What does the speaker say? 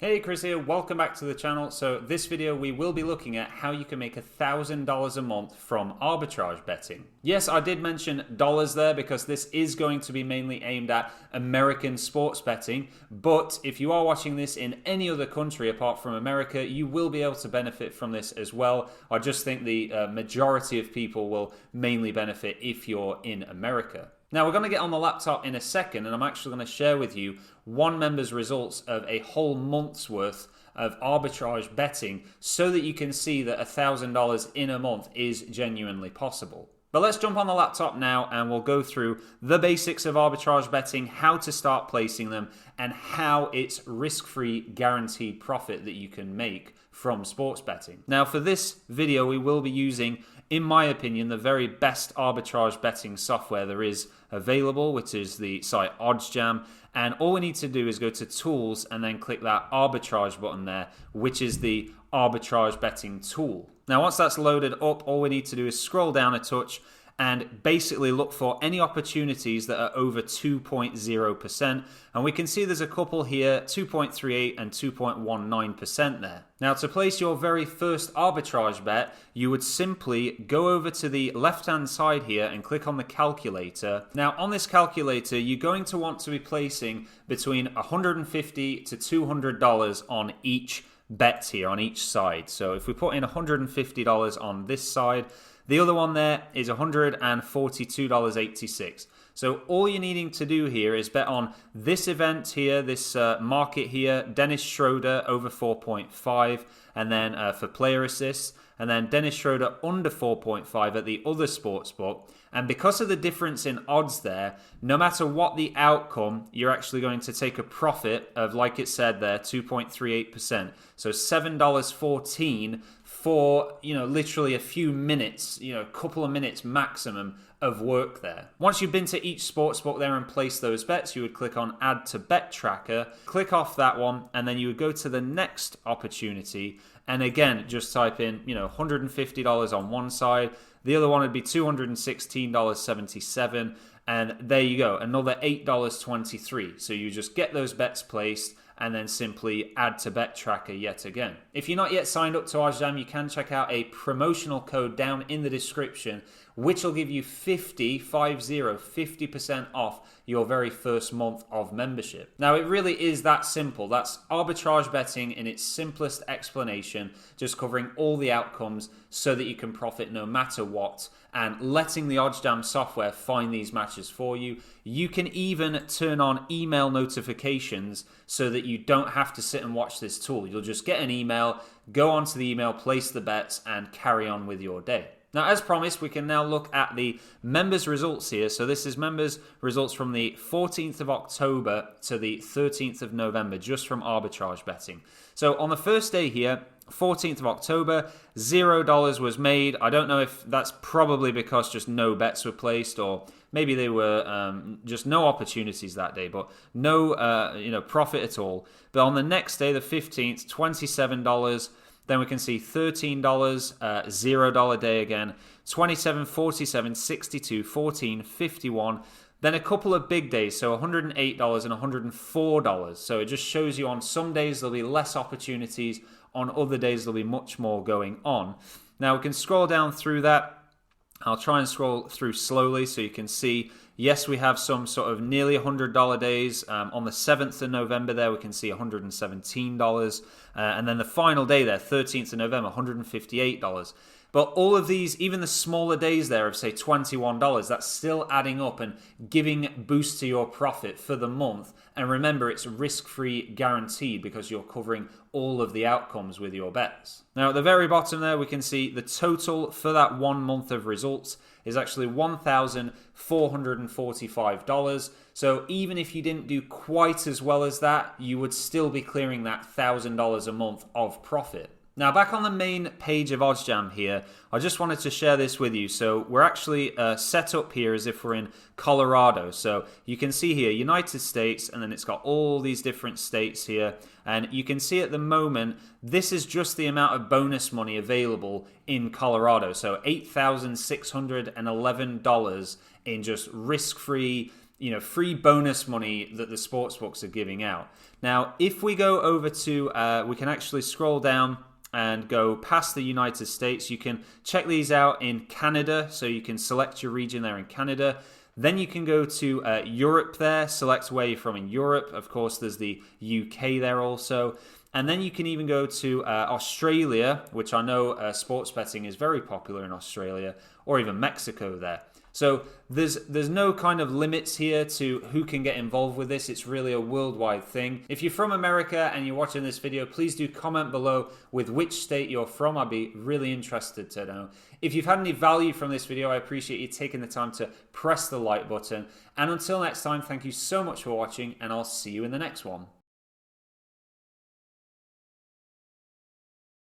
Hey, Chris here, welcome back to the channel. So this video we will be looking at how you can make $1,000 a month from arbitrage betting. Yes, I did mention dollars there because this is going to be mainly aimed at American sports betting, but if you are watching this in any other country apart from America, you will be able to benefit from this as well. I just think the majority of people will mainly benefit if you're in America. Now we're going to get on the laptop in a second and I'm actually going to share with you one member's results of a whole month's worth of arbitrage betting so that you can see that $1,000 in a month is genuinely possible. But let's jump on the laptop now and we'll go through the basics of arbitrage betting, how to start placing them, and how it's risk-free guaranteed profit that you can make from sports betting. Now for this video we will be using, in my opinion, the very best arbitrage betting software there is available, which is the site OddsJam. And all we need to do is go to Tools and then click that arbitrage button there, which is the arbitrage betting tool. Now once that's loaded up, all we need to do is scroll down a touch and basically look for any opportunities that are over 2.0%. And we can see there's a couple here, 2.38 and 2.19% there. Now to place your very first arbitrage bet, you would simply go over to the left-hand side here and click on the calculator. Now on this calculator, you're going to want to be placing between $150 to $200 on each bet here, on each side. So if we put in $150 on this side, the other one there is $142.86. So all you're needing to do here is bet on this event here, this market here, Dennis Schroeder over 4.5, and then for player assists, and then Dennis Schroeder under 4.5 at the other sportsbook. And because of the difference in odds there, no matter what the outcome, you're actually going to take a profit of, like it said there, 2.38%. So $7.14 for, literally a few minutes, a couple of minutes maximum of work there. Once you've been to each sportsbook there and placed those bets, you would click on Add to Bet Tracker, click off that one, and then you would go to the next opportunity. And again, just type in, $150 on one side. The other one would be $216.77. And there you go, another $8.23. So you just get those bets placed and then simply add to Bet Tracker yet again. If you're not yet signed up to OddsJam, you can check out a promotional code down in the description, which will give you 50% off your very first month of membership. Now, it really is that simple. That's arbitrage betting in its simplest explanation, just covering all the outcomes so that you can profit no matter what, and letting the OddsJam software find these matches for you. You can even turn on email notifications so that you don't have to sit and watch this tool. You'll just get an email, go onto the email, place the bets, and carry on with your day. Now, as promised, we can now look at the members' results here. So this is members' results from the 14th of October to the 13th of November, just from arbitrage betting. So on the first day here, 14th of October, $0 was made. I don't know if that's probably because just no bets were placed, or maybe they were just no opportunities that day, but no profit at all. But on the next day, the 15th, $27. Then we can see $13, $0 day again, 27, 47, 62, 14, 51. Then a couple of big days, so $108 and $104. So it just shows you on some days there'll be less opportunities, on other days there'll be much more going on. Now we can scroll down through that. I'll try and scroll through slowly so you can see, yes, we have some sort of nearly $100 days. On the 7th of November there, we can see $117. And then the final day there, 13th of November, $158. But all of these, even the smaller days there of, say, $21, that's still adding up and giving boost to your profit for the month. And remember, it's risk-free guaranteed because you're covering all of the outcomes with your bets. Now, at the very bottom there, we can see the total for that 1 month of results is actually $1,445. So even if you didn't do quite as well as that, you would still be clearing that $1,000 a month of profit. Now, back on the main page of OddsJam here, I just wanted to share this with you. So we're actually set up here as if we're in Colorado. So you can see here, United States, and then it's got all these different states here. And you can see at the moment, this is just the amount of bonus money available in Colorado. So $8,611 in just risk-free free bonus money that the sportsbooks are giving out. Now, if we go over to, we can actually scroll down and go past the United States. You can check these out in Canada, so you can select your region there in Canada. Then you can go to Europe there, select where you're from in Europe. Of course, there's the UK there also. And then you can even go to Australia, which I know sports betting is very popular in Australia, or even Mexico there. So there's no kind of limits here to who can get involved with this. It's really a worldwide thing. If you're from America and you're watching this video, please do comment below with which state you're from. I'd be really interested to know. If you've had any value from this video, I appreciate you taking the time to press the like button. And until next time, thank you so much for watching, and I'll see you in the next one.